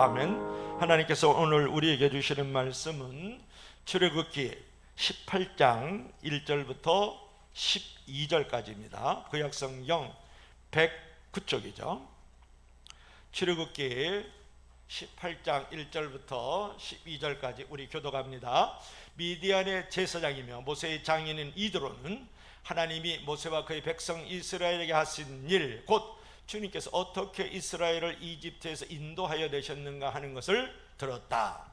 아멘. 하나님께서 오늘 우리에게 주시는 말씀은 출애굽기 18장 1절부터 12절까지입니다. 구약성경 109쪽이죠. 출애굽기 18장 1절부터 12절까지 우리 교독합니다. 미디안의 제사장이며 모세의 장인인 이드로는 하나님이 모세와 그의 백성 이스라엘에게 하신 일, 곧 주님께서 어떻게 이스라엘을 이집트에서 인도하여 내셨는가 하는 것을 들었다.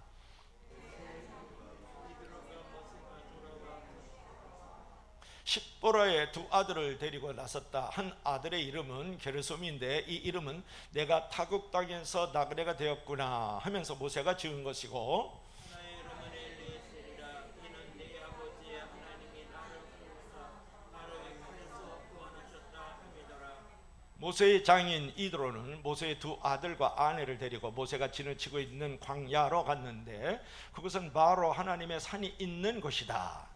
십보라의 두 아들을 데리고 나섰다. 한 아들의 이름은 게르솜인데 이 이름은 내가 타국 땅에서 나그네가 되었구나 하면서 모세가 지은 것이고, 모세의 장인 이드로는 모세의 두 아들과 아내를 데리고 모세가 지나치고 있는 광야로 갔는데 그것은 바로 하나님의 산이 있는 곳이다.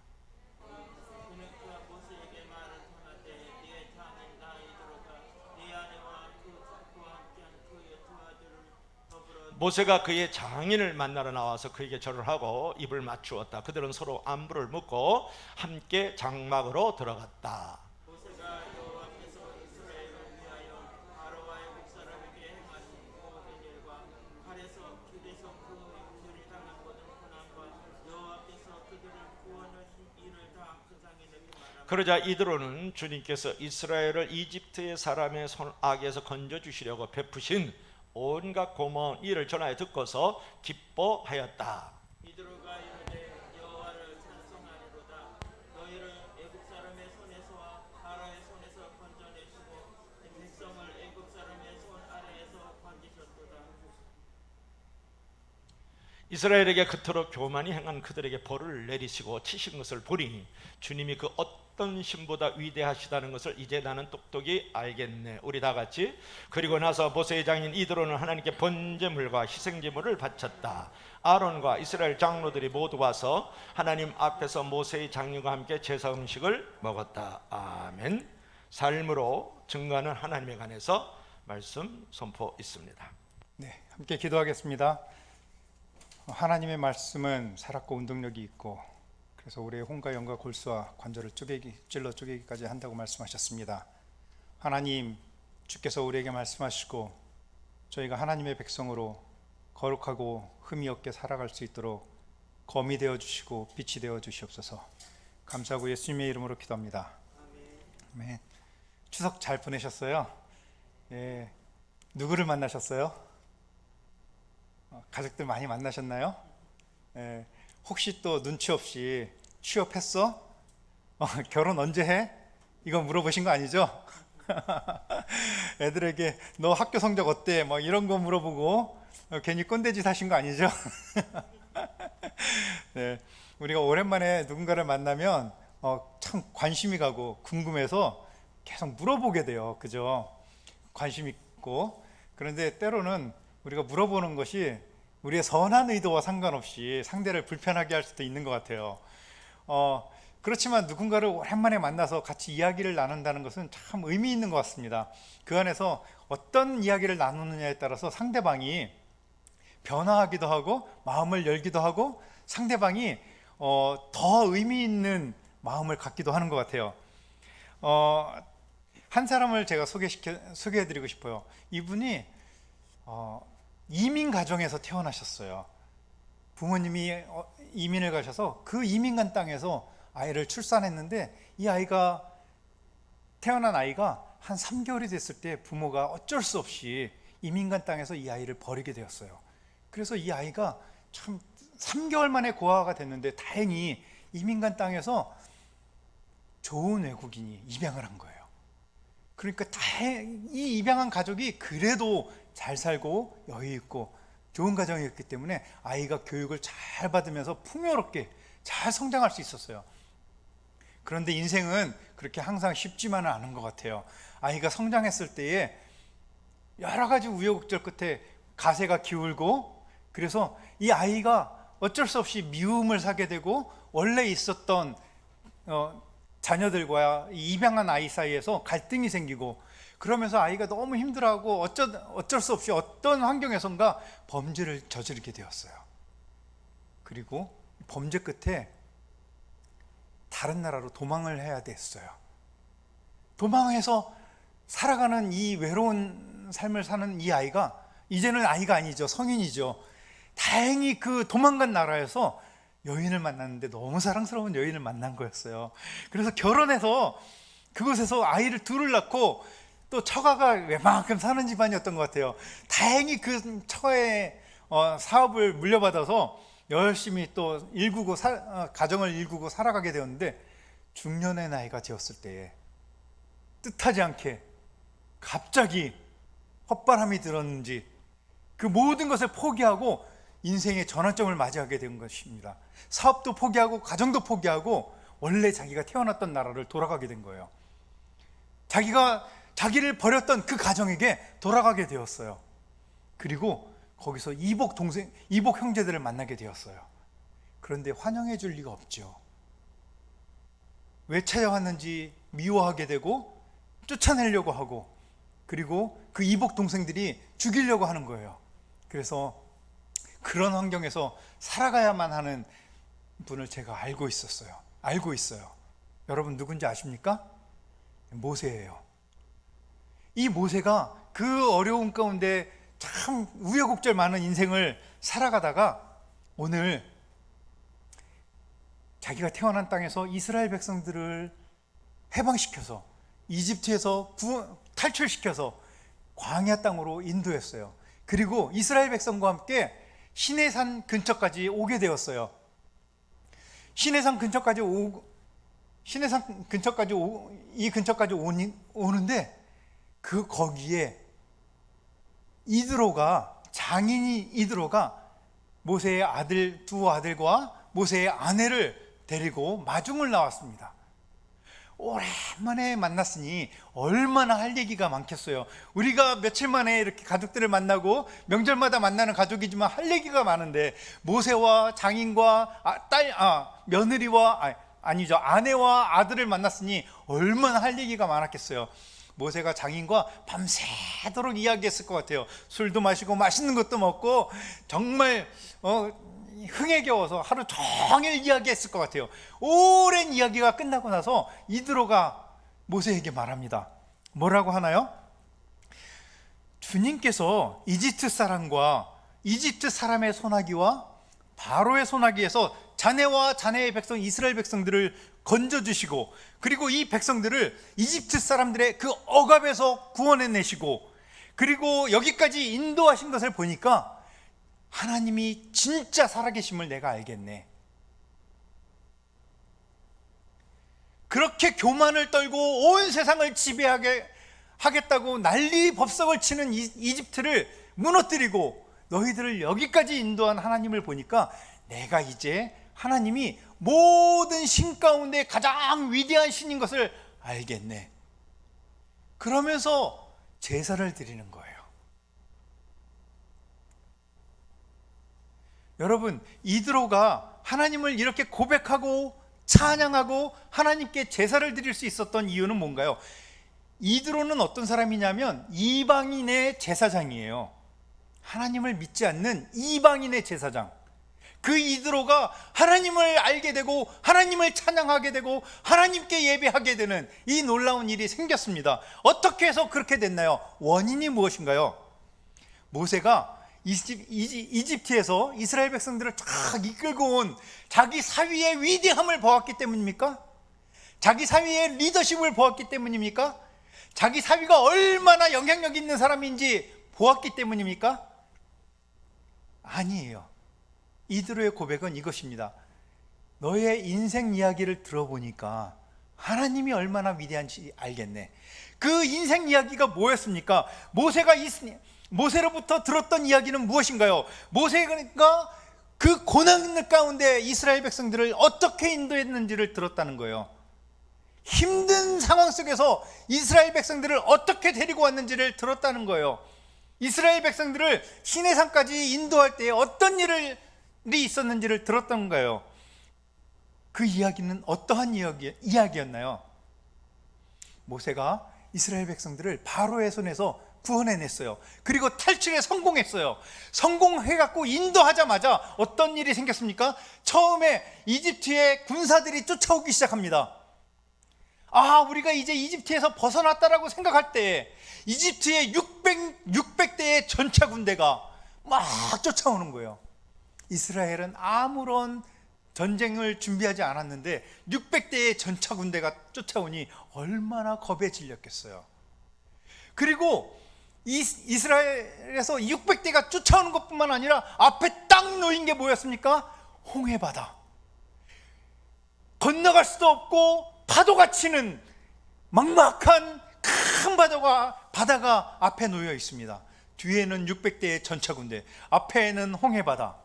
모세가 그의 장인을 만나러 나와서 그에게 절을 하고 입을 맞추었다. 그들은 서로 안부를 묻고 함께 장막으로 들어갔다. 그러자 이드로는 주님께서 이스라엘을 이집트의 사람의 손 악에서 건져주시려고 베푸신 온갖 고마운 일을 전하여 듣고서 기뻐하였다. 이드로가 이르되 여호와를 찬송하리로다. 너희를 애굽 사람의 손에서와 파라의 손에서 건져내시고 백성을 애굽 사람의 손 아래에서 건지셨도다. 이스라엘에게 그토록 교만히 행한 그들에게 벌을 내리시고 치신 것을 보니 주님이 그 어떤 신보다 위대하시다는 것을 이제 나는 똑똑히 알겠네. 우리 다 같이. 그리고 나서 모세의 장인 이드로는 하나님께 번제물과 희생제물을 바쳤다. 아론과 이스라엘 장로들이 모두 와서 하나님 앞에서 모세의 장인과 함께 제사 음식을 먹었다. 아멘. 삶으로 증거하는 하나님에 관해서 말씀 선포 있습니다. 네, 함께 기도하겠습니다. 하나님의 말씀은 살았고 운동력이 있고 그래서 우리의 혼과 영과 골수와 관절을 찔러 쪼개기까지 한다고 말씀하셨습니다. 하나님, 주께서 우리에게 말씀하시고 저희가 하나님의 백성으로 거룩하고 흠이 없게 살아갈 수 있도록 검이 되어주시고 빛이 되어주시옵소서. 감사하고 예수님의 이름으로 기도합니다. 아멘. 추석 잘 보내셨어요? 예, 누구를 만나셨어요? 가족들 많이 만나셨나요? 예, 혹시 또 눈치 없이 취업했어? 결혼 언제 해? 이거 물어보신 거 아니죠? 애들에게 너 학교 성적 어때? 뭐 이런 거 물어보고 괜히 꼰대짓 하신 거 아니죠? 네, 우리가 오랜만에 누군가를 만나면 참 관심이 가고 궁금해서 계속 물어보게 돼요. 그죠? 관심 있고. 그런데 때로는 우리가 물어보는 것이 우리의 선한 의도와 상관없이 상대를 불편하게 할 수도 있는 것 같아요. 그렇지만 누군가를 오랜만에 만나서 같이 이야기를 나눈다는 것은 참 의미 있는 것 같습니다. 그 안에서 어떤 이야기를 나누느냐에 따라서 상대방이 변화하기도 하고 마음을 열기도 하고 상대방이 더 의미 있는 마음을 갖기도 하는 것 같아요. 한 사람을 제가 소개해드리고 싶어요. 이분이 이민 가정에서 태어나셨어요. 부모님이 이민을 가셔서 그 이민간 땅에서 아이를 출산했는데 이 아이가 태어난 아이가 한 3개월이 됐을 때 부모가 어쩔 수 없이 이민간 땅에서 이 아이를 버리게 되었어요. 그래서 이 아이가 참 3개월 만에 고아가 됐는데 다행히 이민간 땅에서 좋은 외국인이 입양을 한 거예요. 그러니까 이 입양한 가족이 그래도 잘 살고 여유 있고 좋은 가정이었기 때문에 아이가 교육을 잘 받으면서 풍요롭게 잘 성장할 수 있었어요. 그런데 인생은 그렇게 항상 쉽지만은 않은 것 같아요. 아이가 성장했을 때에 여러 가지 우여곡절 끝에 가세가 기울고 그래서 이 아이가 어쩔 수 없이 미움을 사게 되고 원래 있었던 자녀들과 입양한 아이 사이에서 갈등이 생기고 그러면서 아이가 너무 힘들어하고 어쩔 수 없이 어떤 환경에선가 범죄를 저지르게 되었어요. 그리고 범죄 끝에 다른 나라로 도망을 해야 됐어요. 도망해서 살아가는 이 외로운 삶을 사는 이 아이가 이제는 아이가 아니죠. 성인이죠. 다행히 그 도망간 나라에서 여인을 만났는데 너무 사랑스러운 여인을 만난 거였어요. 그래서 결혼해서 그곳에서 아이를 둘을 낳고 또 처가가 웬만큼 사는 집안이었던 것 같아요. 다행히 그 처가의 사업을 물려받아서 열심히 또 가정을 일구고 살아가게 되었는데, 중년의 나이가 되었을 때에 뜻하지 않게 갑자기 헛바람이 들었는지 그 모든 것을 포기하고 인생의 전환점을 맞이하게 된 것입니다. 사업도 포기하고 가정도 포기하고 원래 자기가 태어났던 나라를 돌아가게 된 거예요. 자기를 버렸던 그 가정에게 돌아가게 되었어요. 그리고 거기서 이복 형제들을 만나게 되었어요. 그런데 환영해 줄 리가 없죠. 왜 찾아왔는지 미워하게 되고 쫓아내려고 하고, 그리고 그 이복 동생들이 죽이려고 하는 거예요. 그래서 그런 환경에서 살아가야만 하는 분을 제가 알고 있어요. 여러분 누군지 아십니까? 모세예요. 이 모세가 그 어려운 가운데 참 우여곡절 많은 인생을 살아가다가 오늘 자기가 태어난 땅에서 이스라엘 백성들을 해방시켜서 이집트에서 탈출시켜서 광야 땅으로 인도했어요. 그리고 이스라엘 백성과 함께 시내산 근처까지 오게 되었어요. 시내산 근처까지 오는데 거기에 장인이 이드로가 모세의 두 아들과 모세의 아내를 데리고 마중을 나왔습니다. 오랜만에 만났으니 얼마나 할 얘기가 많겠어요. 우리가 며칠 만에 이렇게 가족들을 만나고 명절마다 만나는 가족이지만 할 얘기가 많은데, 모세와 장인과 아내와 아들을 만났으니 얼마나 할 얘기가 많았겠어요. 모세가 장인과 밤새도록 이야기했을 것 같아요. 술도 마시고 맛있는 것도 먹고 정말 흥에 겨워서 하루 종일 이야기했을 것 같아요. 오랜 이야기가 끝나고 나서 이드로가 모세에게 말합니다. 뭐라고 하나요? 주님께서 이집트 사람의 손아귀와 바로의 손아귀에서 자네와 자네의 백성 이스라엘 백성들을 건져주시고, 그리고 이 백성들을 이집트 사람들의 그 억압에서 구원해내시고, 그리고 여기까지 인도하신 것을 보니까 하나님이 진짜 살아계심을 내가 알겠네. 그렇게 교만을 떨고 온 세상을 지배하게 하겠다고 난리 법석을 치는 이집트를 무너뜨리고 너희들을 여기까지 인도한 하나님을 보니까 내가 이제 하나님이 모든 신 가운데 가장 위대한 신인 것을 알겠네. 그러면서 제사를 드리는 거예요. 여러분, 이드로가 하나님을 이렇게 고백하고 찬양하고 하나님께 제사를 드릴 수 있었던 이유는 뭔가요? 이드로는 어떤 사람이냐면 이방인의 제사장이에요. 하나님을 믿지 않는 이방인의 제사장. 그 이드로가 하나님을 알게 되고 하나님을 찬양하게 되고 하나님께 예배하게 되는 이 놀라운 일이 생겼습니다. 어떻게 해서 그렇게 됐나요? 원인이 무엇인가요? 모세가 이집트에서 이스라엘 백성들을 쫙 이끌고 온 자기 사위의 위대함을 보았기 때문입니까? 자기 사위의 리더십을 보았기 때문입니까? 자기 사위가 얼마나 영향력 있는 사람인지 보았기 때문입니까? 아니에요. 이드로의 고백은 이것입니다. 너의 인생 이야기를 들어보니까 하나님이 얼마나 위대한지 알겠네. 그 인생 이야기가 뭐였습니까? 모세로부터 들었던 이야기는 무엇인가요? 모세가 그 고난 가운데 이스라엘 백성들을 어떻게 인도했는지를 들었다는 거예요. 힘든 상황 속에서 이스라엘 백성들을 어떻게 데리고 왔는지를 들었다는 거예요. 이스라엘 백성들을 시내산까지 인도할 때 어떤 일이 있었는지를 들었던 거예요. 그 이야기는 어떠한 이야기였나요? 모세가 이스라엘 백성들을 바로의 손에서 구원해냈어요. 그리고 탈출에 성공했어요. 성공해갖고 인도하자마자 어떤 일이 생겼습니까? 처음에 이집트의 군사들이 쫓아오기 시작합니다. 우리가 이제 이집트에서 벗어났다라고 생각할 때 이집트의 600대의 전차 군대가 막 쫓아오는 거예요. 이스라엘은 아무런 전쟁을 준비하지 않았는데 600대의 전차 군대가 쫓아오니 얼마나 겁에 질렸겠어요. 그리고 이스라엘에서 600대가 쫓아오는 것뿐만 아니라 앞에 딱 놓인 게 뭐였습니까? 홍해바다. 건너갈 수도 없고 파도가 치는 막막한 큰 바다가 앞에 놓여 있습니다. 뒤에는 600대의 전차 군대, 앞에는 홍해바다.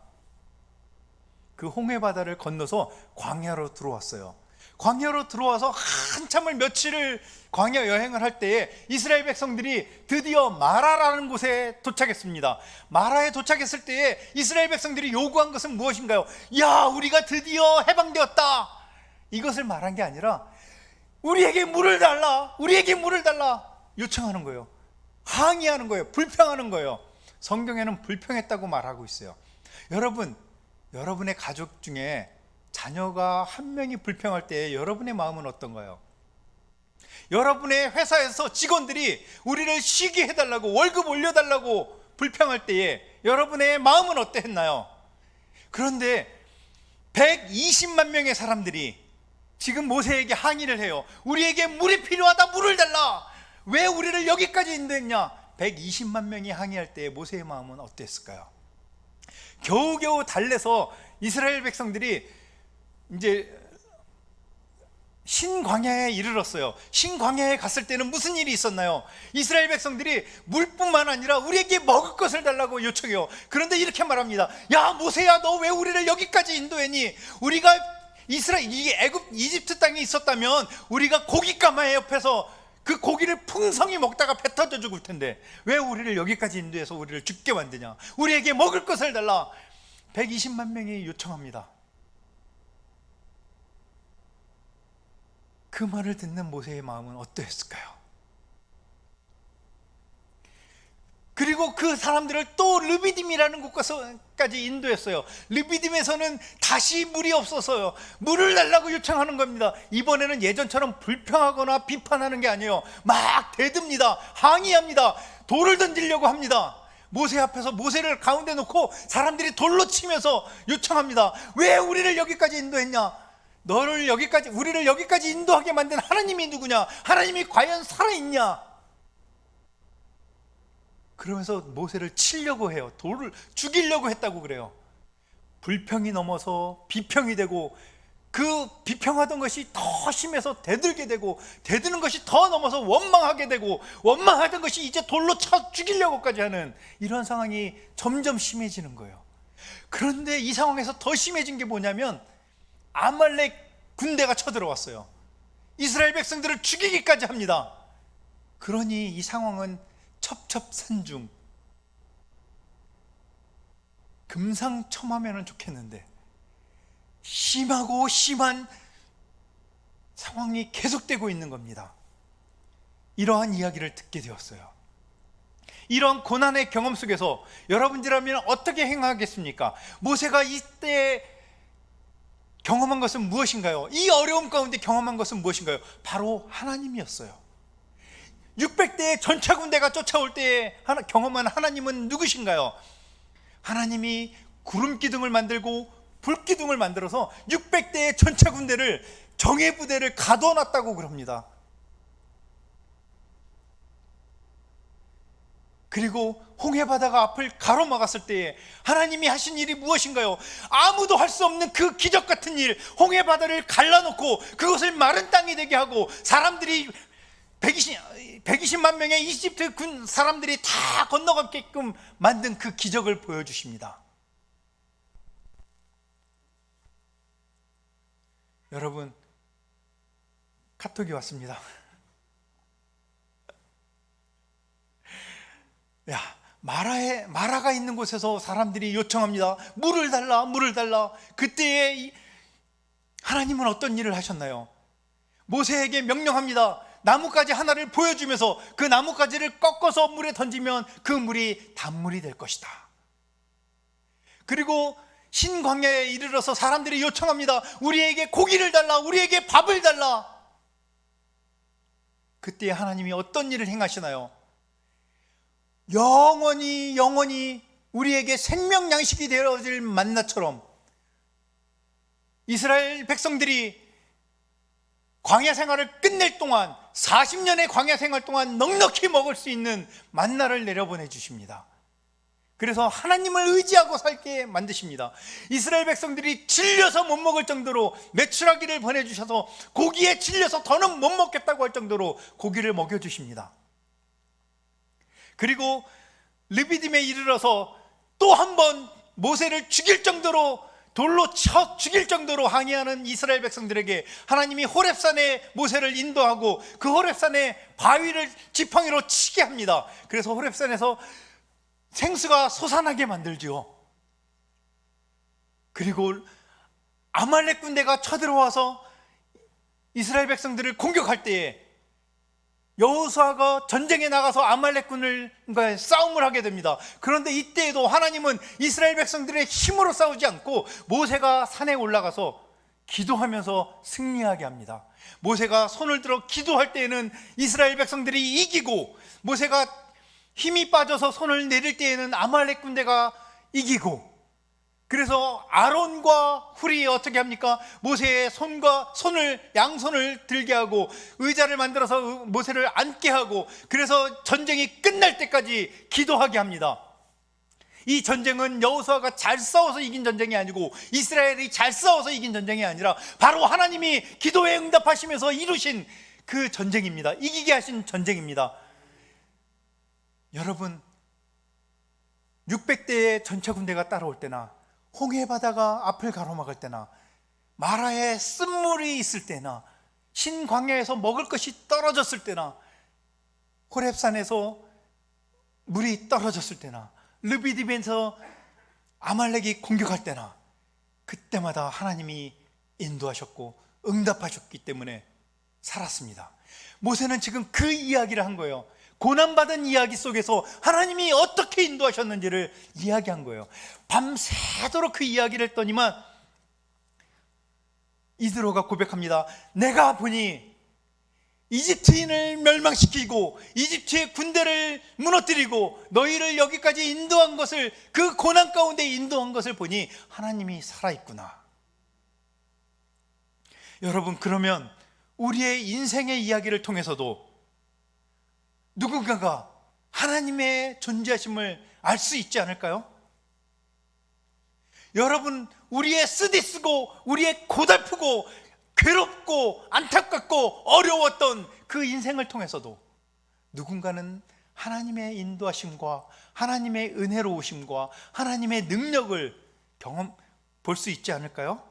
그 홍해바다를 건너서 광야로 들어왔어요. 광야로 들어와서 한참을 며칠을 광야 여행을 할 때에 이스라엘 백성들이 드디어 마라라는 곳에 도착했습니다. 마라에 도착했을 때에 이스라엘 백성들이 요구한 것은 무엇인가요? 야, 우리가 드디어 해방되었다. 이것을 말한 게 아니라 우리에게 물을 달라, 우리에게 물을 달라 요청하는 거예요. 항의하는 거예요. 불평하는 거예요. 성경에는 불평했다고 말하고 있어요. 여러분의 가족 중에 자녀가 한 명이 불평할 때 여러분의 마음은 어떤가요? 여러분의 회사에서 직원들이 우리를 쉬게 해달라고, 월급 올려달라고 불평할 때에 여러분의 마음은 어땠나요? 그런데 120만 명의 사람들이 지금 모세에게 항의를 해요. 우리에게 물이 필요하다, 물을 달라. 왜 우리를 여기까지 인도했냐? 120만 명이 항의할 때 모세의 마음은 어땠을까요? 겨우겨우 달래서 이스라엘 백성들이 이제 신광야에 이르렀어요. 신광야에 갔을 때는 무슨 일이 있었나요? 이스라엘 백성들이 물뿐만 아니라 우리에게 먹을 것을 달라고 요청해요. 그런데 이렇게 말합니다. 야, 모세야, 너 왜 우리를 여기까지 인도했니? 우리가 이집트 땅에 있었다면 우리가 고깃가마에 옆에서 그 고기를 풍성히 먹다가 배 터져 죽을 텐데 왜 우리를 여기까지 인도해서 우리를 죽게 만드냐? 우리에게 먹을 것을 달라. 120만 명이 요청합니다. 그 말을 듣는 모세의 마음은 어떠했을까요? 그리고 그 사람들을 또 르비딤이라는 곳까지 인도했어요. 르비딤에서는 다시 물이 없어서요. 물을 달라고 요청하는 겁니다. 이번에는 예전처럼 불평하거나 비판하는 게 아니에요. 막 대듭니다. 항의합니다. 돌을 던지려고 합니다. 모세 앞에서 모세를 가운데 놓고 사람들이 돌로 치면서 요청합니다. 왜 우리를 여기까지 인도했냐? 우리를 여기까지 인도하게 만든 하나님이 누구냐? 하나님이 과연 살아있냐? 그러면서 모세를 치려고 해요. 돌을 죽이려고 했다고 그래요. 불평이 넘어서 비평이 되고 그 비평하던 것이 더 심해서 대들게 되고 대드는 것이 더 넘어서 원망하게 되고 원망하던 것이 이제 돌로 쳐 죽이려고까지 하는 이런 상황이 점점 심해지는 거예요. 그런데 이 상황에서 더 심해진 게 뭐냐면 아말렉 군대가 쳐들어왔어요. 이스라엘 백성들을 죽이기까지 합니다. 그러니 이 상황은 첩첩산중, 금상첨화면 좋겠는데 심하고 심한 상황이 계속되고 있는 겁니다. 이러한 이야기를 듣게 되었어요. 이런 고난의 경험 속에서 여러분들이라면 어떻게 행하겠습니까? 모세가 이때 경험한 것은 무엇인가요? 이 어려움 가운데 경험한 것은 무엇인가요? 바로 하나님이었어요. 600대의 전차 군대가 쫓아올 때 경험한 하나님은 누구신가요? 하나님이 구름 기둥을 만들고 불 기둥을 만들어서 600대의 전차 군대를 정예 부대를 가둬놨다고 그럽니다. 그리고 홍해바다가 앞을 가로막았을 때에 하나님이 하신 일이 무엇인가요? 아무도 할 수 없는 그 기적 같은 일, 홍해바다를 갈라놓고 그것을 마른 땅이 되게 하고 사람들이 120만 명의 이집트 군 사람들이 다 건너가게끔 만든 그 기적을 보여주십니다. 여러분, 카톡이 왔습니다. 야, 마라가 있는 곳에서 사람들이 요청합니다. 물을 달라, 물을 달라. 그때에 하나님은 어떤 일을 하셨나요? 모세에게 명령합니다. 나뭇가지 하나를 보여주면서 그 나뭇가지를 꺾어서 물에 던지면 그 물이 단물이 될 것이다. 그리고 신광야에 이르러서 사람들이 요청합니다. 우리에게 고기를 달라, 우리에게 밥을 달라. 그때 하나님이 어떤 일을 행하시나요? 영원히 우리에게 생명 양식이 되어질 만나처럼 이스라엘 백성들이 광야 생활을 끝낼 동안 40년의 광야 생활 동안 넉넉히 먹을 수 있는 만나를 내려보내 주십니다. 그래서 하나님을 의지하고 살게 만드십니다. 이스라엘 백성들이 질려서 못 먹을 정도로 메추라기를 보내주셔서 고기에 질려서 더는 못 먹겠다고 할 정도로 고기를 먹여주십니다. 그리고 르비딤에 이르러서 또 한 번 모세를 죽일 정도로 돌로 쳐 죽일 정도로 항의하는 이스라엘 백성들에게 하나님이 호렙산에 모세를 인도하고 그 호렙산에 바위를 지팡이로 치게 합니다. 그래서 호렙산에서 생수가 솟아나게 만들지요. 그리고 아말렉 군대가 쳐들어와서 이스라엘 백성들을 공격할 때에 여호수아가 전쟁에 나가서 아말렉군과 싸움을 하게 됩니다. 그런데 이때에도 하나님은 이스라엘 백성들의 힘으로 싸우지 않고 모세가 산에 올라가서 기도하면서 승리하게 합니다. 모세가 손을 들어 기도할 때에는 이스라엘 백성들이 이기고, 모세가 힘이 빠져서 손을 내릴 때에는 아말렉 군대가 이기고, 그래서 아론과 훌이 어떻게 합니까? 모세의 손을 양손을 들게 하고 의자를 만들어서 모세를 앉게 하고, 그래서 전쟁이 끝날 때까지 기도하게 합니다. 이 전쟁은 여호수아가 잘 싸워서 이긴 전쟁이 아니고 이스라엘이 잘 싸워서 이긴 전쟁이 아니라 바로 하나님이 기도에 응답하시면서 이루신 그 전쟁입니다. 이기게 하신 전쟁입니다. 여러분, 600대의 전차 군대가 따라올 때나, 홍해 바다가 앞을 가로막을 때나, 마라에 쓴물이 있을 때나, 신광야에서 먹을 것이 떨어졌을 때나, 호렙산에서 물이 떨어졌을 때나, 르비딤에서 아말렉이 공격할 때나, 그때마다 하나님이 인도하셨고 응답하셨기 때문에 살았습니다. 모세는 지금 그 이야기를 한 거예요. 고난받은 이야기 속에서 하나님이 어떻게 인도하셨는지를 이야기한 거예요. 밤새도록 그 이야기를 했더니만 이드로가 고백합니다. 내가 보니 이집트인을 멸망시키고 이집트의 군대를 무너뜨리고 너희를 여기까지 인도한 것을, 그 고난 가운데 인도한 것을 보니 하나님이 살아있구나. 여러분, 그러면 우리의 인생의 이야기를 통해서도 누군가가 하나님의 존재하심을 알 수 있지 않을까요? 여러분, 우리의 쓰디쓰고 우리의 고달프고 괴롭고 안타깝고 어려웠던 그 인생을 통해서도 누군가는 하나님의 인도하심과 하나님의 은혜로우심과 하나님의 능력을 볼 수 있지 않을까요?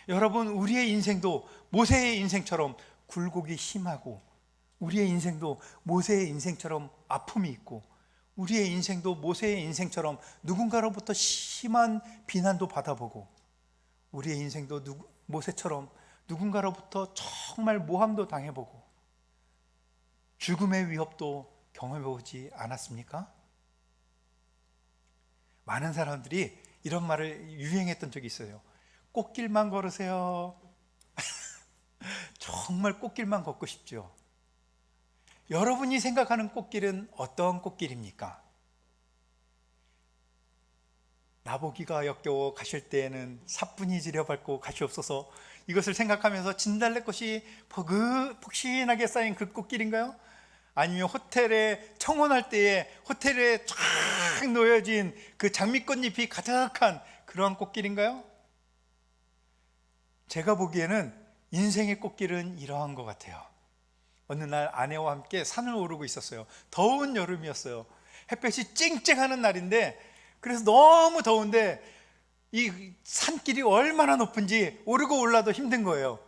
여러분, 우리의 인생도 모세의 인생처럼 굴곡이 심하고, 우리의 인생도 모세의 인생처럼 아픔이 있고, 우리의 인생도 모세의 인생처럼 누군가로부터 심한 비난도 받아보고, 우리의 인생도 모세처럼 누군가로부터 정말 모함도 당해보고 죽음의 위협도 경험해보지 않았습니까? 많은 사람들이 이런 말을 유행했던 적이 있어요. 꽃길만 걸으세요. 정말 꽃길만 걷고 싶죠. 여러분이 생각하는 꽃길은 어떤 꽃길입니까? 나보기가 역겨워 가실 때에는 사뿐히 지려밟고 가시옵소서, 이것을 생각하면서 진달래꽃이 폭신하게 쌓인 그 꽃길인가요? 아니면 호텔에 청혼할 때에 호텔에 쫙 놓여진 그 장미꽃잎이 가득한 그러한 꽃길인가요? 제가 보기에는 인생의 꽃길은 이러한 것 같아요. 어느 날 아내와 함께 산을 오르고 있었어요. 더운 여름이었어요. 햇볕이 쨍쨍하는 날인데, 그래서 너무 더운데 이 산길이 얼마나 높은지 오르고 올라도 힘든 거예요.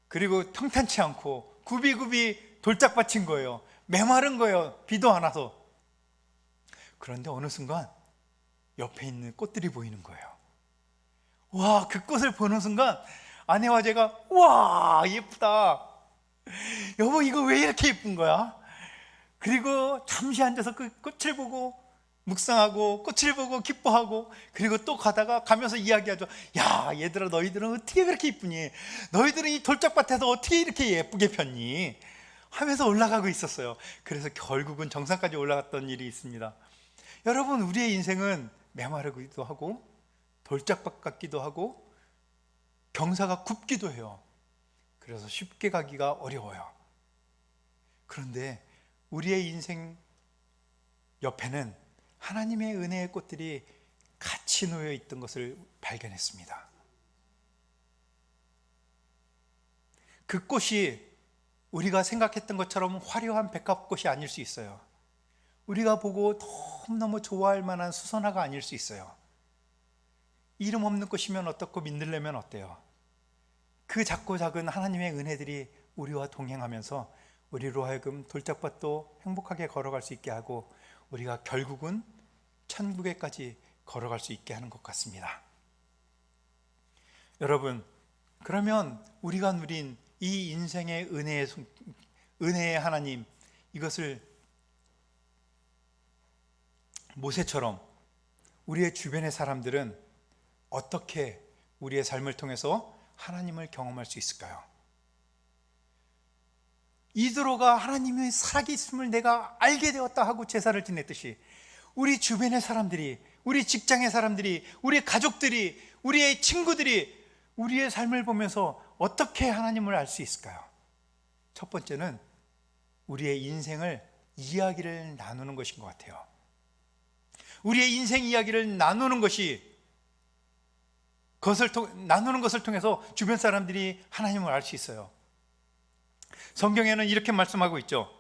그리고 평탄치 않고 굽이굽이 돌짝밭인 거예요. 메마른 거예요. 비도 안 와서. 그런데 어느 순간 옆에 있는 꽃들이 보이는 거예요. 와, 그 꽃을 보는 순간 아내와 제가 와, 예쁘다. 여보 이거 왜 이렇게 예쁜 거야? 그리고 잠시 앉아서 그 꽃을 보고 묵상하고 꽃을 보고 기뻐하고, 그리고 또 가면서 이야기하죠. 야 얘들아, 너희들은 어떻게 그렇게 이쁘니? 너희들은 이 돌짝밭에서 어떻게 이렇게 예쁘게 폈니? 하면서 올라가고 있었어요. 그래서 결국은 정상까지 올라갔던 일이 있습니다. 여러분, 우리의 인생은 메마르기도 하고 돌짝밭 같기도 하고 경사가 굽기도 해요. 그래서 쉽게 가기가 어려워요. 그런데 우리의 인생 옆에는 하나님의 은혜의 꽃들이 같이 놓여 있던 것을 발견했습니다. 그 꽃이 우리가 생각했던 것처럼 화려한 백합꽃이 아닐 수 있어요. 우리가 보고 너무너무 좋아할 만한 수선화가 아닐 수 있어요. 이름 없는 꽃이면 어떻고 민들레면 어때요? 그 작고 작은 하나님의 은혜들이 우리와 동행하면서 우리로 하여금 돌짝밭도 행복하게 걸어갈 수 있게 하고, 우리가 결국은 천국에까지 걸어갈 수 있게 하는 것 같습니다. 여러분, 그러면 우리가 누린 이 인생의 은혜의 하나님, 이것을 모세처럼 우리의 주변의 사람들은 어떻게 우리의 삶을 통해서 하나님을 경험할 수 있을까요? 이드로가 하나님의 살아계심을 내가 알게 되었다 하고 제사를 지냈듯이, 우리 주변의 사람들이, 우리 직장의 사람들이, 우리 가족들이, 우리의 친구들이 우리의 삶을 보면서 어떻게 하나님을 알 수 있을까요? 첫 번째는 우리의 인생을 이야기를 나누는 것인 것 같아요. 우리의 인생 이야기를 나누는 것을 통해서 주변 사람들이 하나님을 알 수 있어요. 성경에는 이렇게 말씀하고 있죠.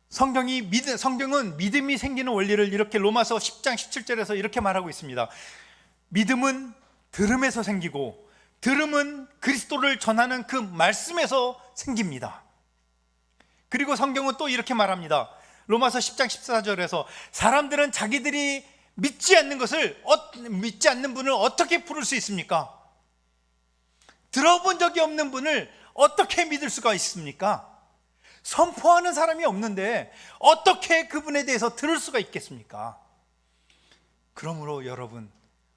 성경은 믿음이 생기는 원리를 이렇게 로마서 10장 17절에서 이렇게 말하고 있습니다. 믿음은 들음에서 생기고, 들음은 그리스도를 전하는 그 말씀에서 생깁니다. 그리고 성경은 또 이렇게 말합니다. 로마서 10장 14절에서 사람들은 자기들이 믿지 않는 분을 어떻게 부를 수 있습니까? 들어본 적이 없는 분을 어떻게 믿을 수가 있습니까? 선포하는 사람이 없는데 어떻게 그분에 대해서 들을 수가 있겠습니까? 그러므로 여러분,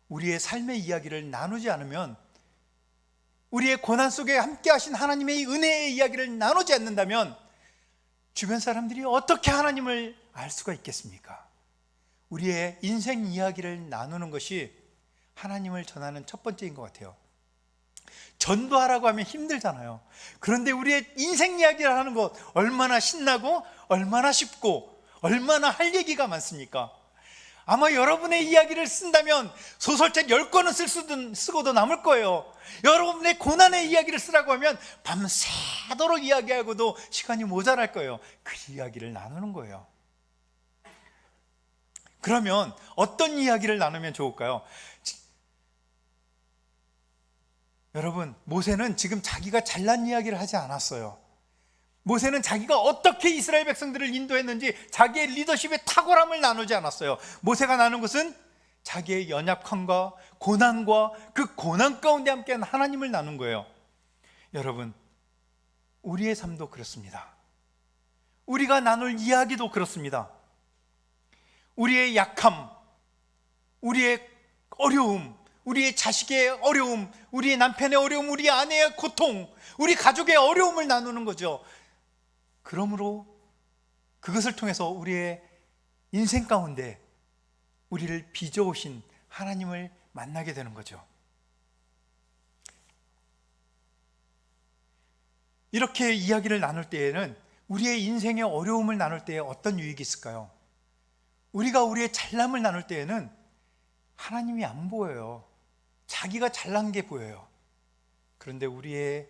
우리의 삶의 이야기를 나누지 않으면, 우리의 고난 속에 함께 하신 하나님의 은혜의 이야기를 나누지 않는다면 주변 사람들이 어떻게 하나님을 알 수가 있겠습니까? 우리의 인생 이야기를 나누는 것이 하나님을 전하는 첫 번째인 것 같아요. 전도하라고 하면 힘들잖아요. 그런데 우리의 인생 이야기를 하는 것 얼마나 신나고 얼마나 쉽고 얼마나 할 얘기가 많습니까? 아마 여러분의 이야기를 쓴다면 소설책 10권은 쓰고도 남을 거예요. 여러분의 고난의 이야기를 쓰라고 하면 밤새도록 이야기하고도 시간이 모자랄 거예요. 그 이야기를 나누는 거예요. 그러면 어떤 이야기를 나누면 좋을까요? 여러분, 모세는 지금 자기가 잘난 이야기를 하지 않았어요. 모세는 자기가 어떻게 이스라엘 백성들을 인도했는지 자기의 리더십의 탁월함을 나누지 않았어요. 모세가 나눈 것은 자기의 연약함과 고난과 그 고난 가운데 함께한 하나님을 나눈 거예요. 여러분, 우리의 삶도 그렇습니다. 우리가 나눌 이야기도 그렇습니다. 우리의 약함, 우리의 어려움, 우리의 자식의 어려움, 우리의 남편의 어려움, 우리 아내의 고통, 우리 가족의 어려움을 나누는 거죠. 그러므로 그것을 통해서 우리의 인생 가운데 우리를 빚어오신 하나님을 만나게 되는 거죠. 이렇게 이야기를 나눌 때에는, 우리의 인생의 어려움을 나눌 때에 어떤 유익이 있을까요? 우리가 우리의 잘남을 나눌 때에는 하나님이 안 보여요. 자기가 잘난 게 보여요. 그런데 우리의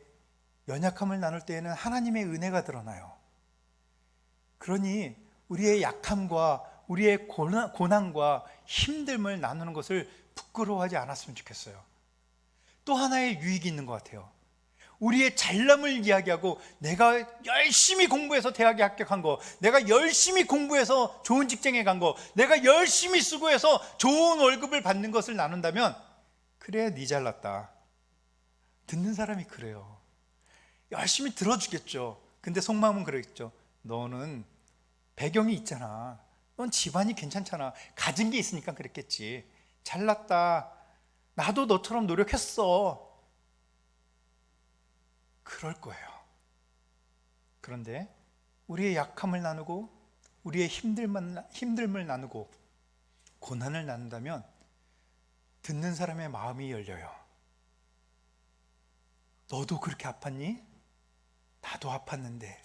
연약함을 나눌 때에는 하나님의 은혜가 드러나요. 그러니 우리의 약함과 우리의 고난과 힘듦을 나누는 것을 부끄러워하지 않았으면 좋겠어요. 또 하나의 유익이 있는 것 같아요. 우리의 잘남을 이야기하고, 내가 열심히 공부해서 대학에 합격한 거, 내가 열심히 공부해서 좋은 직장에 간 거, 내가 열심히 수고해서 좋은 월급을 받는 것을 나눈다면, 그래, 네 잘났다. 듣는 사람이 그래요. 열심히 들어주겠죠. 근데 속마음은 그러겠죠. 너는 배경이 있잖아. 넌 집안이 괜찮잖아. 가진 게 있으니까 그랬겠지. 잘났다. 나도 너처럼 노력했어. 그럴 거예요. 그런데 우리의 약함을 나누고 우리의 힘듦을 나누고 고난을 나눈다면 듣는 사람의 마음이 열려요. 너도 그렇게 아팠니? 나도 아팠는데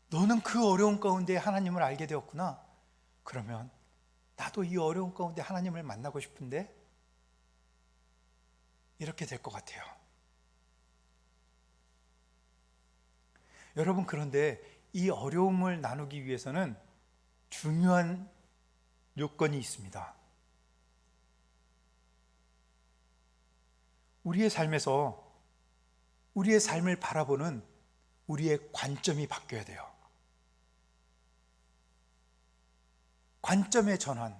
너는 그 어려운 가운데 하나님을 알게 되었구나. 그러면 나도 이 어려운 가운데 하나님을 만나고 싶은데, 이렇게 될 것 같아요. 여러분, 그런데 이 어려움을 나누기 위해서는 중요한 요건이 있습니다. 우리의 삶에서 우리의 삶을 바라보는 우리의 관점이 바뀌어야 돼요. 관점의 전환.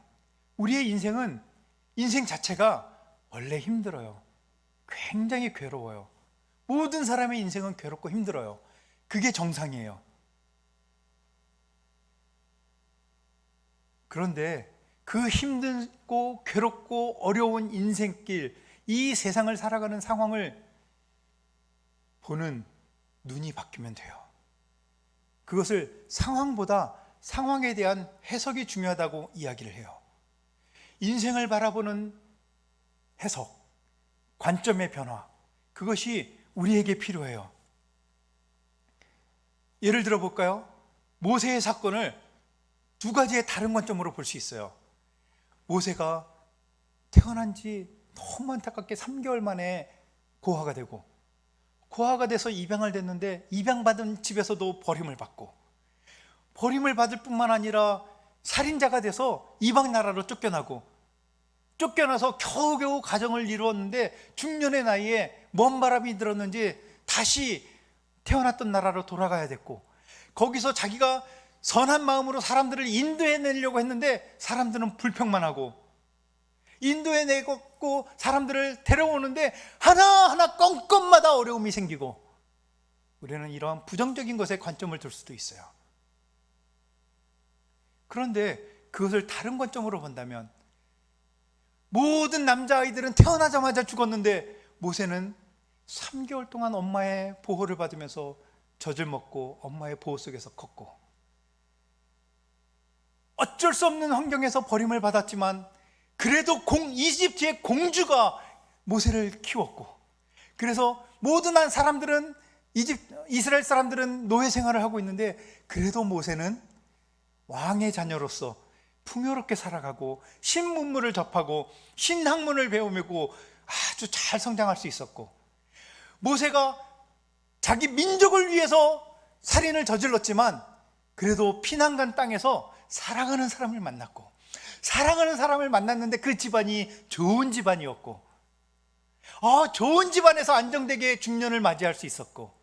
우리의 인생 자체가 원래 힘들어요. 굉장히 괴로워요. 모든 사람의 인생은 괴롭고 힘들어요. 그게 정상이에요. 그런데 그 힘들고 괴롭고 어려운 인생길, 이 세상을 살아가는 상황을 보는 눈이 바뀌면 돼요. 그것을 상황보다 상황에 대한 해석이 중요하다고 이야기를 해요. 인생을 바라보는 해석, 관점의 변화, 그것이 우리에게 필요해요. 예를 들어 볼까요? 모세의 사건을 두 가지의 다른 관점으로 볼 수 있어요. 모세가 태어난 지 너무 안타깝게 3개월 만에 고아가 되고, 고아가 돼서 입양을 됐는데 입양받은 집에서도 버림을 받고, 버림을 받을 뿐만 아니라 살인자가 돼서 이방 나라로 쫓겨나서 겨우겨우 가정을 이루었는데 중년의 나이에 먼 바람이 들었는지 다시 태어났던 나라로 돌아가야 됐고, 거기서 자기가 선한 마음으로 사람들을 인도해내려고 했는데 사람들은 불평만 하고, 인도해내고 사람들을 데려오는데 하나하나 건건마다 어려움이 생기고, 우리는 이러한 부정적인 것에 관점을 둘 수도 있어요. 그런데 그것을 다른 관점으로 본다면, 모든 남자아이들은 태어나자마자 죽었는데 모세는 3개월 동안 엄마의 보호를 받으면서 젖을 먹고 엄마의 보호 속에서 컸고, 어쩔 수 없는 환경에서 버림을 받았지만 그래도 이집트의 공주가 모세를 키웠고, 그래서 모든 사람들은 이스라엘 사람들은 노예 생활을 하고 있는데 그래도 모세는 왕의 자녀로서 풍요롭게 살아가고 신문물을 접하고 신학문을 배우고 아주 잘 성장할 수 있었고, 모세가 자기 민족을 위해서 살인을 저질렀지만 그래도 피난간 땅에서 사랑하는 사람을 만났고, 사랑하는 사람을 만났는데 그 집안이 좋은 집안이었고, 좋은 집안에서 안정되게 중년을 맞이할 수 있었고,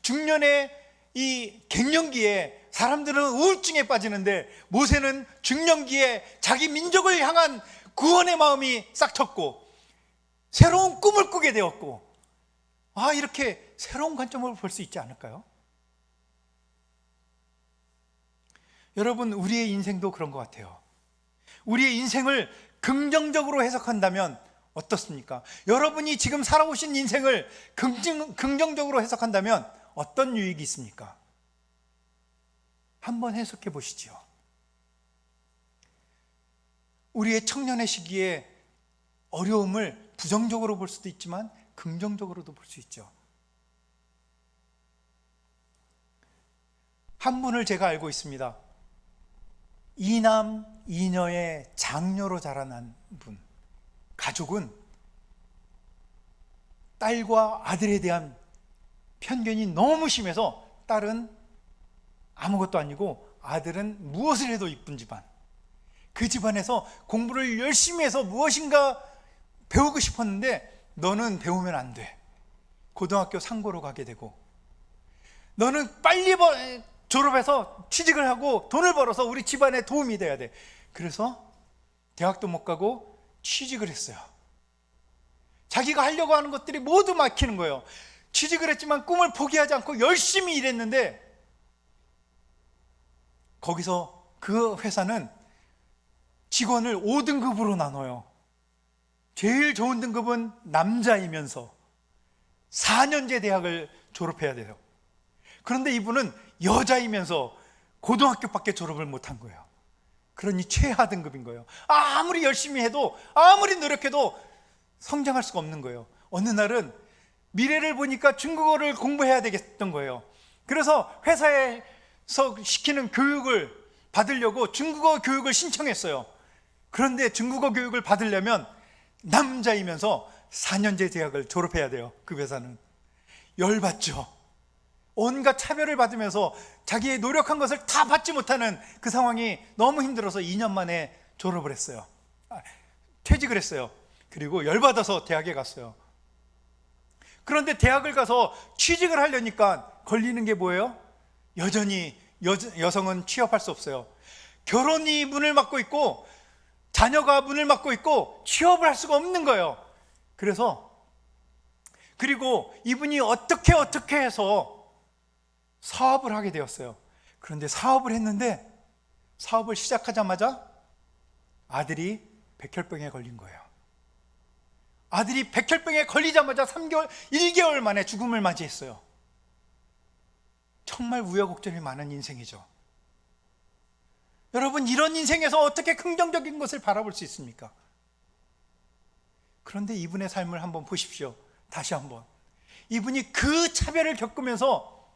중년의 이 갱년기에 사람들은 우울증에 빠지는데 모세는 중년기에 자기 민족을 향한 구원의 마음이 싹 텄고 새로운 꿈을 꾸게 되었고, 이렇게 새로운 관점으로 볼 수 있지 않을까요? 여러분, 우리의 인생도 그런 것 같아요. 우리의 인생을 긍정적으로 해석한다면 어떻습니까? 여러분이 지금 살아오신 인생을 긍정적으로 해석한다면 어떤 유익이 있습니까? 한번 해석해 보시죠. 우리의 청년의 시기에 어려움을 부정적으로 볼 수도 있지만 긍정적으로도 볼 수 있죠. 한 분을 제가 알고 있습니다. 이남 이녀의 장녀로 자라난 분. 가족은 딸과 아들에 대한 편견이 너무 심해서 딸은 아무것도 아니고 아들은 무엇을 해도 이쁜 집안. 그 집안에서 공부를 열심히 해서 무엇인가 배우고 싶었는데 너는 배우면 안 돼. 고등학교 상고로 가게 되고, 너는 빨리 졸업해서 취직을 하고 돈을 벌어서 우리 집안에 도움이 돼야 돼. 그래서 대학도 못 가고 취직을 했어요. 자기가 하려고 하는 것들이 모두 막히는 거예요. 취직을 했지만 꿈을 포기하지 않고 열심히 일했는데, 거기서 그 회사는 직원을 5등급으로 나눠요. 제일 좋은 등급은 남자이면서 4년제 대학을 졸업해야 돼요. 그런데 이분은 여자이면서 고등학교밖에 졸업을 못한 거예요. 그러니 최하 등급인 거예요. 아무리 열심히 해도, 아무리 노력해도 성장할 수가 없는 거예요. 어느 날은 미래를 보니까 중국어를 공부해야 되겠던 거예요. 그래서 회사에서 시키는 교육을 받으려고 중국어 교육을 신청했어요. 그런데 중국어 교육을 받으려면 남자이면서 4년제 대학을 졸업해야 돼요. 그 회사는. 열받죠. 온갖 차별을 받으면서 자기의 노력한 것을 다 받지 못하는 그 상황이 너무 힘들어서 2년 만에 졸업을 했어요. 퇴직을 했어요. 그리고 열받아서 대학에 갔어요. 그런데 대학을 가서 취직을 하려니까 걸리는 게 뭐예요? 여전히 여성은 취업할 수 없어요. 결혼이 문을 막고 있고 자녀가 문을 막고 있고 취업을 할 수가 없는 거예요. 그리고 이분이 어떻게 해서 사업을 하게 되었어요. 그런데 사업을 했는데 사업을 시작하자마자 아들이 백혈병에 걸린 거예요. 아들이 백혈병에 걸리자마자 1개월 만에 죽음을 맞이했어요. 정말 우여곡절이 많은 인생이죠. 여러분, 이런 인생에서 어떻게 긍정적인 것을 바라볼 수 있습니까? 그런데 이분의 삶을 한번 보십시오. 다시 한번. 이분이 그 차별을 겪으면서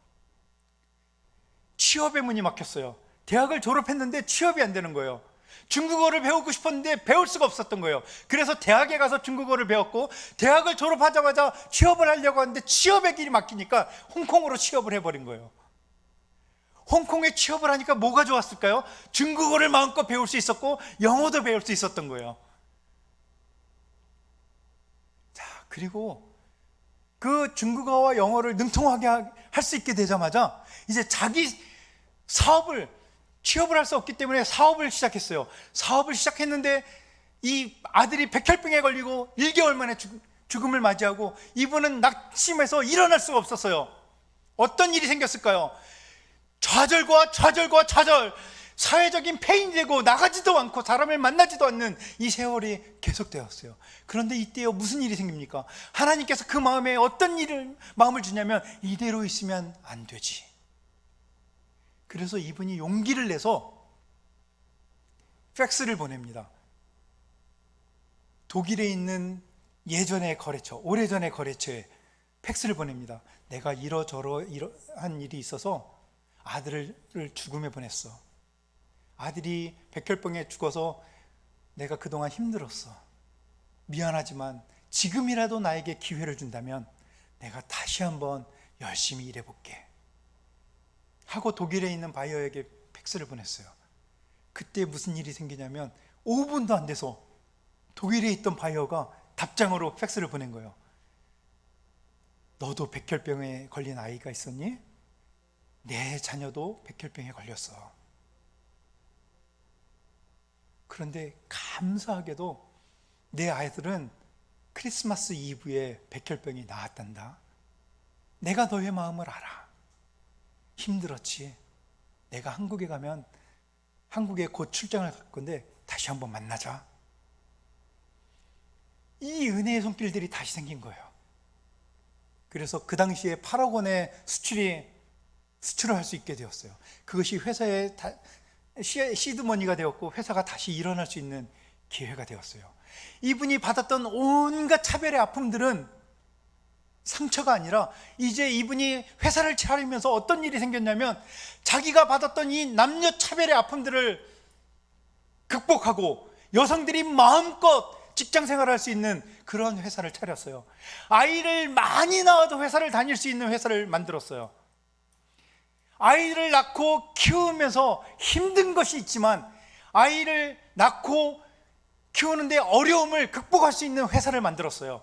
취업의 문이 막혔어요. 대학을 졸업했는데 취업이 안 되는 거예요. 중국어를 배우고 싶었는데 배울 수가 없었던 거예요. 그래서 대학에 가서 중국어를 배웠고, 대학을 졸업하자마자 취업을 하려고 하는데 취업의 길이 막히니까 홍콩으로 취업을 해버린 거예요. 홍콩에 취업을 하니까 뭐가 좋았을까요? 중국어를 마음껏 배울 수 있었고 영어도 배울 수 있었던 거예요. 자, 그리고 그 중국어와 영어를 능통하게 할 수 있게 되자마자 이제 자기 취업을 할 수 없기 때문에 사업을 시작했어요. 사업을 시작했는데 이 아들이 백혈병에 걸리고 1개월 만에 죽음을 맞이하고 이분은 낙심해서 일어날 수가 없었어요. 어떤 일이 생겼을까요? 좌절과 좌절, 사회적인 폐인이 되고 나가지도 않고 사람을 만나지도 않는 이 세월이 계속되었어요. 그런데 이때요, 무슨 일이 생깁니까? 하나님께서 그 마음에 어떤 마음을 주냐면, 이대로 있으면 안 되지. 그래서 이분이 용기를 내서 팩스를 보냅니다. 독일에 있는 예전의 거래처, 오래전의 거래처에 팩스를 보냅니다. 내가 이러한 일이 있어서 아들을 죽음에 보냈어. 아들이 백혈병에 죽어서 내가 그동안 힘들었어. 미안하지만 지금이라도 나에게 기회를 준다면 내가 다시 한번 열심히 일해볼게 하고 독일에 있는 바이어에게 팩스를 보냈어요. 그때 무슨 일이 생기냐면 5분도 안 돼서 독일에 있던 바이어가 답장으로 팩스를 보낸 거예요. 너도 백혈병에 걸린 아이가 있었니? 내 자녀도 백혈병에 걸렸어. 그런데 감사하게도 내 아이들은 크리스마스 이브에 백혈병이 나았단다. 내가 너의 마음을 알아. 힘들었지. 내가 한국에 가면 한국에 곧 출장을 갈 건데 다시 한번 만나자. 이 은혜의 손길들이 다시 생긴 거예요. 그래서 그 당시에 8억 원의 수출을 할 수 있게 되었어요. 그것이 회사의 시드머니가 되었고 회사가 다시 일어날 수 있는 기회가 되었어요. 이분이 받았던 온갖 차별의 아픔들은 상처가 아니라 이제 이분이 회사를 차리면서 어떤 일이 생겼냐면 자기가 받았던 이 남녀 차별의 아픔들을 극복하고 여성들이 마음껏 직장 생활을 할 수 있는 그런 회사를 차렸어요. 아이를 많이 낳아도 회사를 다닐 수 있는 회사를 만들었어요. 아이를 낳고 키우면서 힘든 것이 있지만 아이를 낳고 키우는데 어려움을 극복할 수 있는 회사를 만들었어요.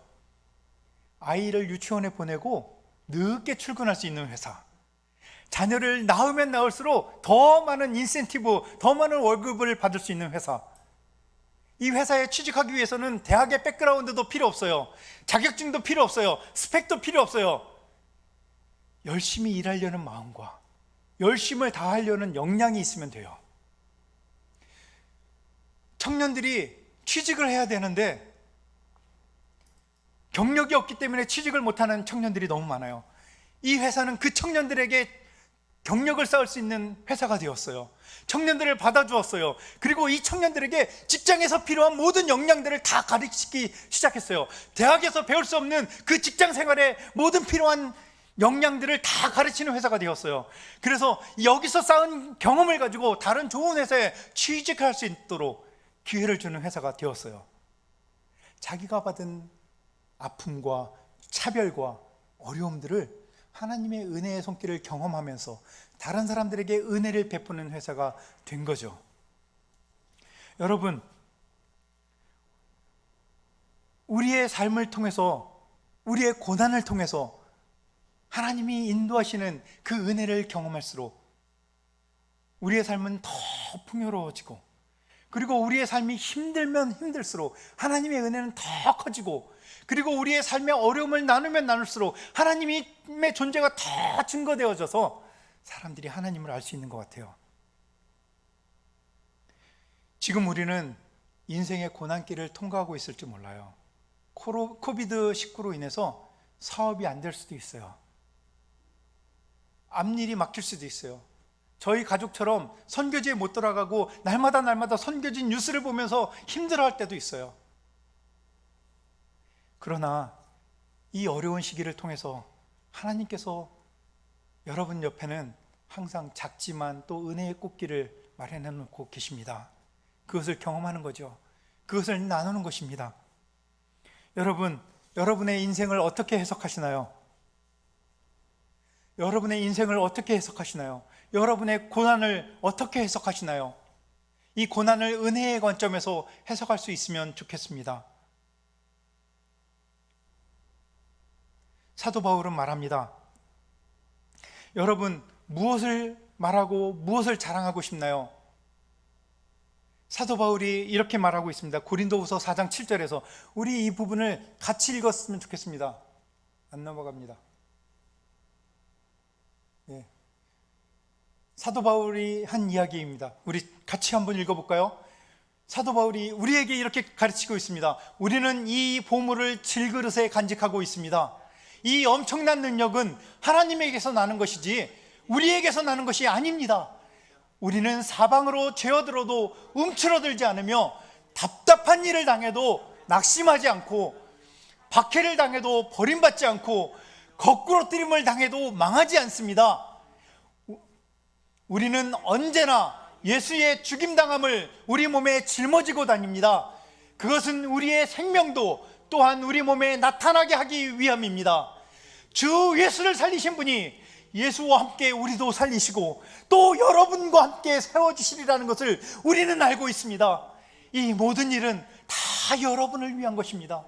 아이를 유치원에 보내고 늦게 출근할 수 있는 회사, 자녀를 낳으면 낳을수록 더 많은 인센티브, 더 많은 월급을 받을 수 있는 회사. 이 회사에 취직하기 위해서는 대학의 백그라운드도 필요 없어요. 자격증도 필요 없어요. 스펙도 필요 없어요. 열심히 일하려는 마음과 열심을 다하려는 역량이 있으면 돼요. 청년들이 취직을 해야 되는데 경력이 없기 때문에 취직을 못하는 청년들이 너무 많아요. 이 회사는 그 청년들에게 경력을 쌓을 수 있는 회사가 되었어요. 청년들을 받아주었어요. 그리고 이 청년들에게 직장에서 필요한 모든 역량들을 다 가르치기 시작했어요. 대학에서 배울 수 없는 그 직장 생활의 모든 필요한 역량들을 다 가르치는 회사가 되었어요. 그래서 여기서 쌓은 경험을 가지고 다른 좋은 회사에 취직할 수 있도록 기회를 주는 회사가 되었어요. 자기가 받은 아픔과 차별과 어려움들을 하나님의 은혜의 손길을 경험하면서 다른 사람들에게 은혜를 베푸는 회사가 된 거죠. 여러분, 우리의 삶을 통해서, 우리의 고난을 통해서 하나님이 인도하시는 그 은혜를 경험할수록 우리의 삶은 더 풍요로워지고, 그리고 우리의 삶이 힘들면 힘들수록 하나님의 은혜는 더 커지고, 그리고 우리의 삶의 어려움을 나누면 나눌수록 하나님의 존재가 더 증거되어져서 사람들이 하나님을 알 수 있는 것 같아요. 지금 우리는 인생의 고난길을 통과하고 있을지 몰라요. 코비드-19로 인해서 사업이 안 될 수도 있어요. 앞일이 막힐 수도 있어요. 저희 가족처럼 선교지에 못 돌아가고 날마다 선교지 뉴스를 보면서 힘들어할 때도 있어요. 그러나 이 어려운 시기를 통해서 하나님께서 여러분 옆에는 항상 작지만 또 은혜의 꽃길을 마련해 놓고 계십니다. 그것을 경험하는 거죠. 그것을 나누는 것입니다. 여러분, 여러분의 인생을 어떻게 해석하시나요? 여러분의 인생을 어떻게 해석하시나요? 여러분의 고난을 어떻게 해석하시나요? 이 고난을 은혜의 관점에서 해석할 수 있으면 좋겠습니다. 사도 바울은 말합니다. 여러분, 무엇을 말하고 무엇을 자랑하고 싶나요? 사도 바울이 이렇게 말하고 있습니다. 고린도후서 4장 7절에서 우리 이 부분을 같이 읽었으면 좋겠습니다. 안 넘어갑니다. 예. 사도 바울이 한 이야기입니다. 우리 같이 한번 읽어볼까요? 사도 바울이 우리에게 이렇게 가르치고 있습니다. 우리는 이 보물을 질그릇에 간직하고 있습니다. 이 엄청난 능력은 하나님에게서 나는 것이지 우리에게서 나는 것이 아닙니다. 우리는 사방으로 죄어들어도 움츠러들지 않으며 답답한 일을 당해도 낙심하지 않고 박해를 당해도 버림받지 않고 거꾸로뜨림을 당해도 망하지 않습니다. 우리는 언제나 예수의 죽임당함을 우리 몸에 짊어지고 다닙니다. 그것은 우리의 생명도 또한 우리 몸에 나타나게 하기 위함입니다. 주 예수를 살리신 분이 예수와 함께 우리도 살리시고 또 여러분과 함께 세워주시리라는 것을 우리는 알고 있습니다. 이 모든 일은 다 여러분을 위한 것입니다.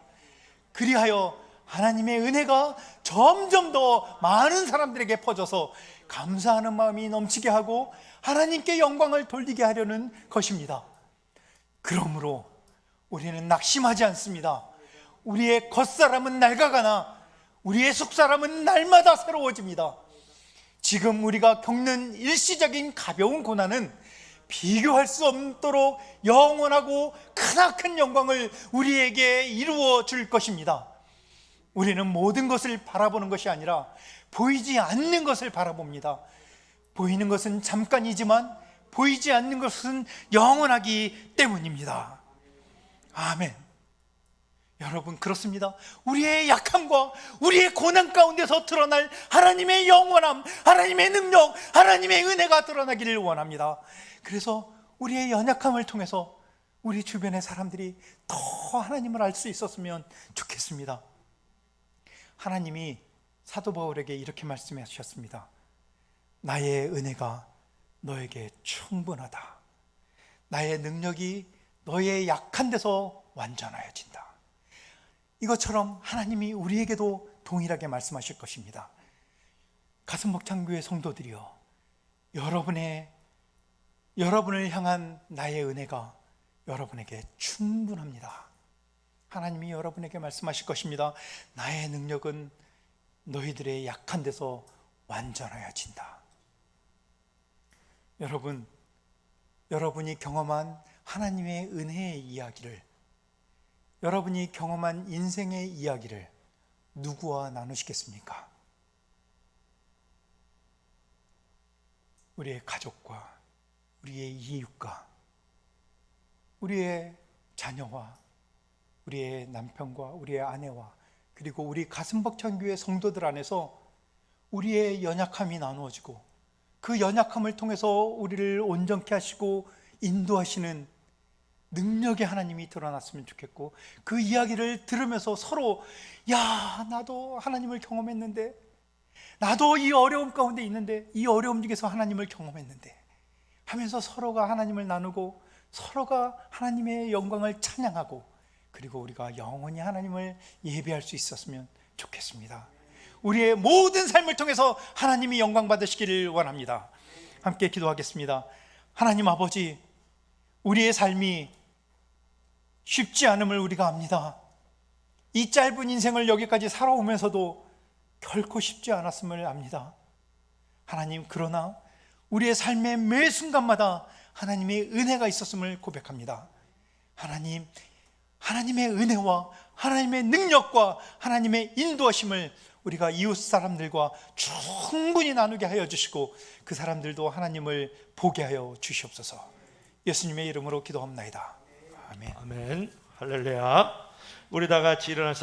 그리하여 하나님의 은혜가 점점 더 많은 사람들에게 퍼져서 감사하는 마음이 넘치게 하고 하나님께 영광을 돌리게 하려는 것입니다. 그러므로 우리는 낙심하지 않습니다. 우리의 겉사람은 낡아가나 우리의 속사람은 날마다 새로워집니다. 지금 우리가 겪는 일시적인 가벼운 고난은 비교할 수 없도록 영원하고 크나큰 영광을 우리에게 이루어 줄 것입니다. 우리는 모든 것을 바라보는 것이 아니라 보이지 않는 것을 바라봅니다. 보이는 것은 잠깐이지만 보이지 않는 것은 영원하기 때문입니다. 아멘. 여러분, 그렇습니다. 우리의 약함과 우리의 고난 가운데서 드러날 하나님의 영원함, 하나님의 능력, 하나님의 은혜가 드러나기를 원합니다. 그래서 우리의 연약함을 통해서 우리 주변의 사람들이 더 하나님을 알 수 있었으면 좋겠습니다. 하나님이 사도 바울에게 이렇게 말씀하셨습니다. 나의 은혜가 너에게 충분하다. 나의 능력이 너의 약한 데서 완전하여진다. 이것처럼 하나님이 우리에게도 동일하게 말씀하실 것입니다. 가슴목창교회 성도들이여, 여러분을 향한 나의 은혜가 여러분에게 충분합니다. 하나님이 여러분에게 말씀하실 것입니다. 나의 능력은 너희들의 약한 데서 완전하여진다. 여러분, 여러분이 경험한 하나님의 은혜의 이야기를, 여러분이 경험한 인생의 이야기를 누구와 나누시겠습니까? 우리의 가족과, 우리의 이웃과, 우리의 자녀와, 우리의 남편과, 우리의 아내와, 그리고 우리 가슴벅찬 교회 성도들 안에서 우리의 연약함이 나누어지고 그 연약함을 통해서 우리를 온전케 하시고 인도하시는 능력의 하나님이 드러났으면 좋겠고, 그 이야기를 들으면서 서로 야, 나도 하나님을 경험했는데, 나도 이 어려움 가운데 있는데, 이 어려움 중에서 하나님을 경험했는데 하면서 서로가 하나님을 나누고 서로가 하나님의 영광을 찬양하고, 그리고 우리가 영원히 하나님을 예배할 수 있었으면 좋겠습니다. 우리의 모든 삶을 통해서 하나님이 영광 받으시기를 원합니다. 함께 기도하겠습니다. 하나님 아버지, 우리의 삶이 쉽지 않음을 우리가 압니다. 이 짧은 인생을 여기까지 살아오면서도 결코 쉽지 않았음을 압니다. 하나님, 그러나 우리의 삶의 매 순간마다 하나님의 은혜가 있었음을 고백합니다. 하나님, 하나님의 은혜와 하나님의 능력과 하나님의 인도하심을 우리가 이웃 사람들과 충분히 나누게 하여 주시고, 그 사람들도 하나님을 보게 하여 주시옵소서. 예수님의 이름으로 기도합나이다. 아멘. 아멘. 할렐루야. 우리 다 같이 일어나서